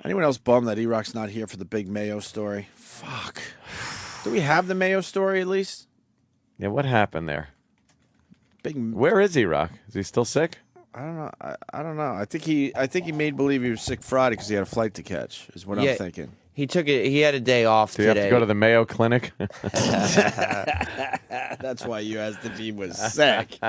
Anyone else bummed that E-Rock's not here for the big Mayo story? Fuck. Do we have the Mayo story at least? Yeah, what happened there? Big. Where is E-Rock? Is he still sick? I don't know. I don't know. I think he made believe he was sick Friday because he had a flight to catch. Is what I'm thinking. He took it. He had a day off Do today. you have to go to the Mayo Clinic? That's why you asked if he was sick.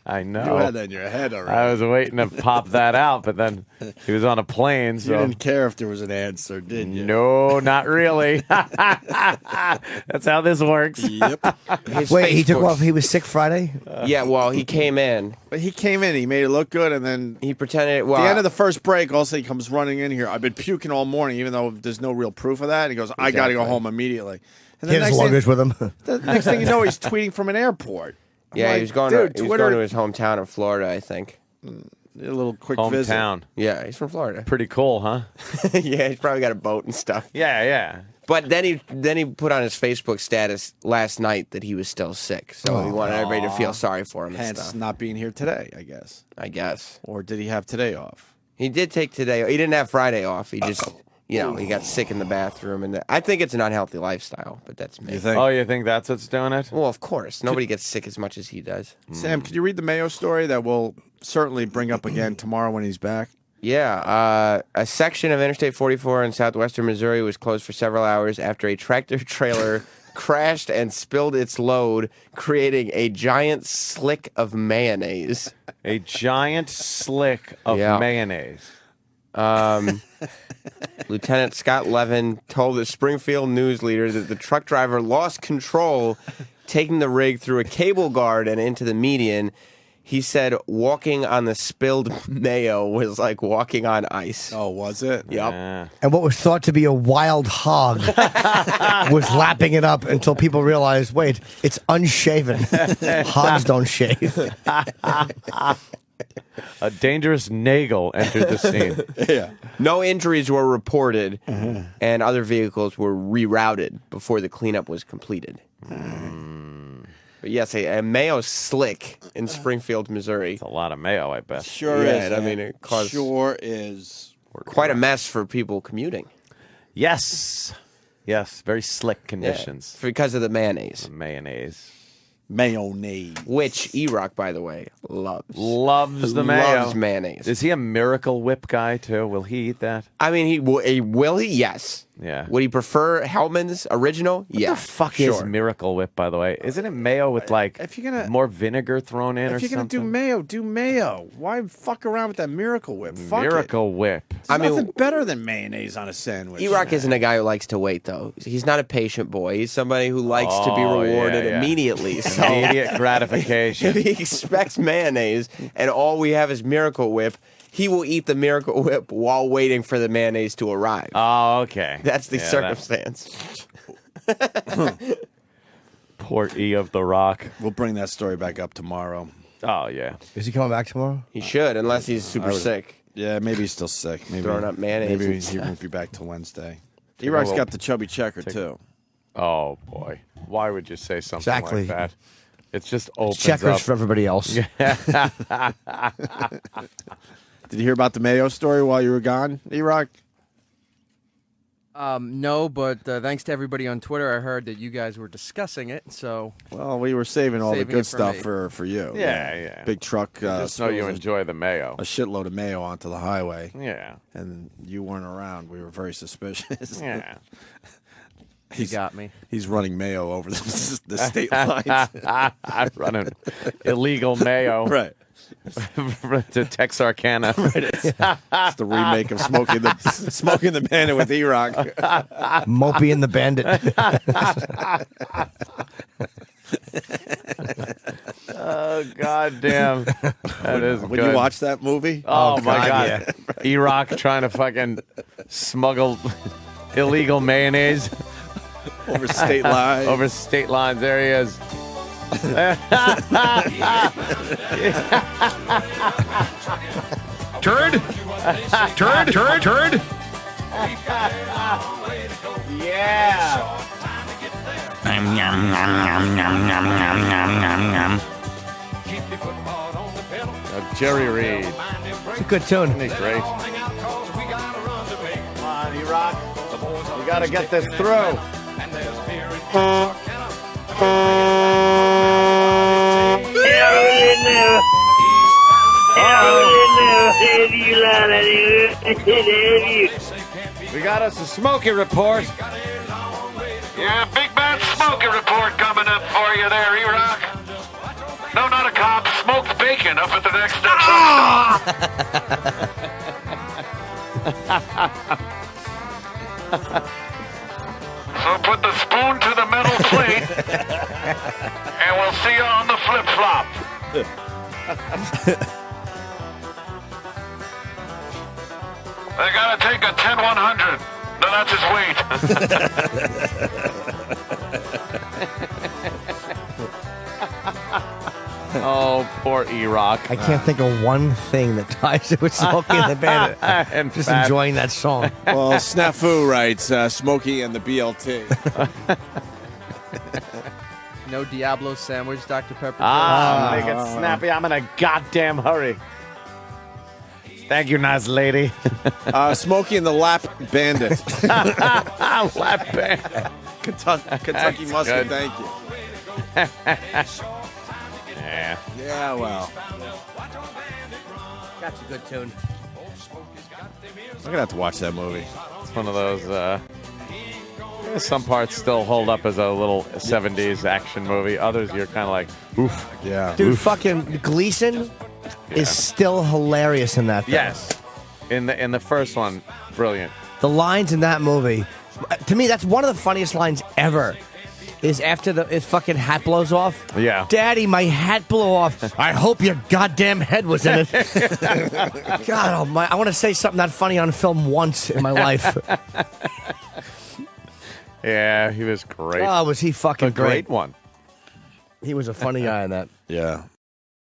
I know. You had that in your head already. I was waiting to pop that out, but then he was on a plane, so You didn't care if there was an answer, did you? no, not really. That's how this works. Yep. Wait, he took off. He was sick Friday? Yeah, well, he came in. But he came in. He made it look good, and then He pretended. at Well, the end of the first break, also he comes running in here. I've been puking all morning, even though there's no real proof of that. He goes, I got to go home immediately. And He had his luggage with him. the next thing you know, he's tweeting from an airport. I'm yeah, like, he was going. Dude, he was Twitter, going to his hometown in Florida, I think. a little quick visit. Hometown. Yeah, he's from Florida. Pretty cool, huh? Yeah, he's probably got a boat and stuff. Yeah. But then he put on his Facebook status last night that he was still sick, so he wanted everybody to feel sorry for him and Hence stuff. not being here today, I guess. I guess Or did he have today off? he did take today. He didn't have Friday off. He just, he got sick in the bathroom, and I think it's an unhealthy lifestyle. But that's me. You think? Oh, you think that's what's doing it? Well, of course, nobody gets sick as much as he does. Sam, could you read the Mayo story that we'll certainly bring up again tomorrow when he's back? Yeah, a section of Interstate 44 in southwestern Missouri was closed for several hours after a tractor trailer crashed and spilled its load, creating a giant slick of mayonnaise. A giant slick of Yeah. mayonnaise. Lieutenant Scott Levin told the Springfield News Leader that the truck driver lost control, taking the rig through a cable guard and into the median. He said walking on the spilled mayo was like walking on ice. Oh, was it? Yep. And what was thought to be a wild hog was lapping it up until people realized, wait, it's unshaven. Hogs don't shave. A dangerous nagel entered the scene. Yeah. No injuries were reported, and other vehicles were rerouted before the cleanup was completed. But yes, a mayo slick in Springfield, Missouri. It's a lot of mayo, I bet. Sure Right, is. I man. mean, it caused Sure is. quite a mess for people commuting. Yes. Very slick conditions. Because of the mayonnaise, Mayonnaise. Mayonnaise. which E-Rock, by the way, loves. Loves the mayo. Loves mayonnaise. Is he a Miracle Whip guy, too? Will he eat that? I mean, will he? Yes. Yeah. Would he prefer Hellman's original? What Yeah. the fuck sure. is Miracle Whip, by the way? Isn't it mayo with, like, If you're gonna- more vinegar thrown in or If you're going to something? do mayo. Why fuck around with that Miracle Whip? Fuck Miracle Whip. it. I mean, Nothing better than mayonnaise on a sandwich. E-Rock isn't a guy who likes to wait, though. He's not a patient boy. He's somebody who likes to be Oh, rewarded yeah. immediately. So Immediate gratification. if he expects mayonnaise and all we have is Miracle Whip, he will eat the Miracle Whip while waiting for the mayonnaise to arrive. Oh, okay. That's the Yeah, circumstance. Poor E of the Rock. We'll bring that story back up tomorrow. Oh, yeah. Is he coming back tomorrow? He should, unless he's super sick. Yeah, maybe he's still sick. Maybe Throwing up mayonnaise Maybe and he stuff. won't be back till Wednesday. E-Rock's got the chubby checker too. Oh, boy. Why would you say something Exactly. like that? It's just opens Checkers up. for everybody else. Did you hear about the Mayo story while you were gone, E-Rock? No, but thanks to everybody on Twitter, I heard that you guys were discussing it. So Well, we were saving all the Saving good it for stuff me. for you. Yeah. Big truck Just know you spills enjoy the mayo. a shitload of mayo onto the highway. Yeah. And you weren't around. We were very suspicious. Yeah. you got me. He's running mayo over the state lines. I'm running illegal mayo Right. to Texarkana. It's the remake of Smoking the Bandit with E-Rock. Mopey and the Bandit. Oh, goddamn. That is When good. you watch that movie? Oh, my God, God. E-Rock trying to fucking smuggle illegal mayonnaise Over state lines. over state lines. There he is. Turd? Turd? Yeah. Jerry Reed. It's a good tune. Isn't he great? Gotta get this through. We got us a Smokey report. Yeah, big bad smoky report coming up for you there, E-Rock. No, not a cop. Smoked bacon up at the next truck stop. So put the spoon to the metal plate, and we'll see you on the flip-flop. They gotta take a 10-100. No, that's his weight. Oh, poor E-Rock. I can't think of one thing that ties it with Smokey and the Bandit. And Just fat. enjoying that song. Well, Snafu writes Smokey and the BLT. No Diablo sandwich, Dr. Pepper. Make it snappy. I'm in a goddamn hurry. Thank you, nice lady. Smokey and the Lap Bandit. Lap band. Kentucky Mustard, good. thank you. Yeah. Yeah, well. That's a good tune. I'm going to have to watch that movie. It's one of those, some parts still hold up as a little 70s action movie. Others, you're kind of like, oof. Yeah. Dude, fucking Gleason is still hilarious in that thing. Yes. In the first one, brilliant. The lines in that movie, to me, that's one of the funniest lines ever. Is after his fucking hat blows off. Yeah. Daddy, my hat blew off. I hope your goddamn head was in it. God, oh my! I want to say something that funny on film once in my life. Yeah, he was great. Oh, was he fucking a great one. He was a funny guy in that. Yeah.